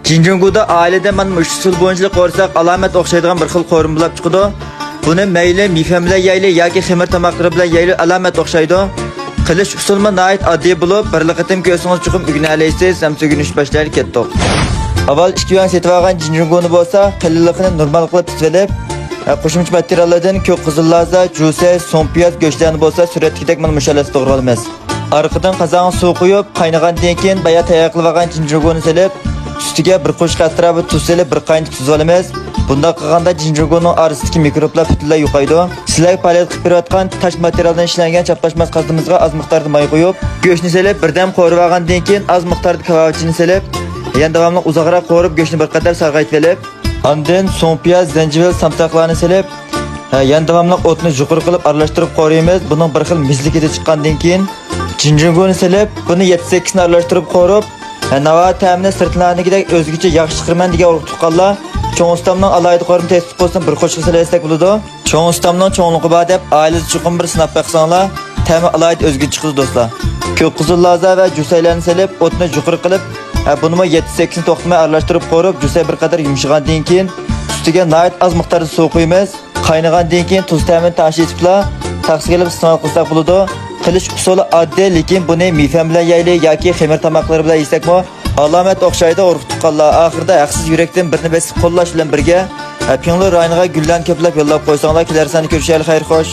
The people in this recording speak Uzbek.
Jinjunguda ailede man usul bo'yicha qo'rsak alomat o'xshaydigan bir xil qo'rim bo'lib chiqadi. Buni mayli mifam bilan yayli yoki ximir tomoqlari bilan yayli alomat o'xshaydi. Qilish usulma nayt oddiy bo'lib, bir qatim ko'rsangiz chiqib o'rganaysiz, samsugunish boshlaydi ketdik. Avval 2 yuan setib olgan jinjunguni bo'lsa, qilliqini normal qilib tizilib, qo'shimcha materiallardan ko'k qizil laza, jusa, so'mpiyat go'shtlarni bo'lsa, suratdagidek mana mushallas to'g'ralamiz. Arqadan qozonga suv quyib, qaynagandan keyin baya tayyor qilib olgan jinjunguni solib, ustiga bir qo'shq atrofi tuz solib, bir qaynatib tuz olamiz. Bunda qilganda jinjunguning orasidagi mikroblar butunlay yo'qaydi. Sizlar palet qilib berayotgan tosh materialdan ishlangan chaplashmas qazimizga oz miqdorda may qo'yib, go'shtni solib, birdan qo'rib olgandan keyin oz miqdorda kavachini solib, yana davomli uzoqroq qo'rib go'shtni bir qadar sarg'aytib olib, ondan so'ng piyoz, zanjibil, samsaqlarni solib, yana davomli o'tni yuqur qilib aralashtirib qo'yamiz. Buning bir xil mizligida chiqqandan keyin jinjunguni solib, buni 7-8 ni aralashtirib qo'yib, nava ta'mini sirtlarnigidek o'zgacha yaxshi chiqarman degan urug' tuqqanlar cho'ng ustamning alayda qo'rim test qo'ysin bir qo'shib solsak bo'ladi. Cho'ng ustamning cho'ngligi bor deb oilasi chuqur bir sinab baqsanglar, ta'mi alayda o'zgacha chiqadi do'stlar. Ko'k qizil laza va jusaylarni solib, o'tni yuqur qilib, buni 7-8 ni to'xtamay aralashtirib qo'yib, jusay bir qadar yumshagandan keyin ustiga nayt az miqdorda suv qo'yamiz. Qaynagandan keyin tuz ta'mini tashiyiblar, taqsim qilib iste'mol qilsak bo'ladi. Qilish usuli oddiy, lekin buni mifam bilan yayli yoki ximir tomoqlari bilan yesakmi, alomat o'xshaydi urug' tuqqanlar. Oxirida haqsiz yurakdan birni besib qo'llash bilan birga Pingli rayoniga gullarni ko'plab yo'llab qo'ysanglar, kelar sani ko'rishaylik, xayr xo'sh.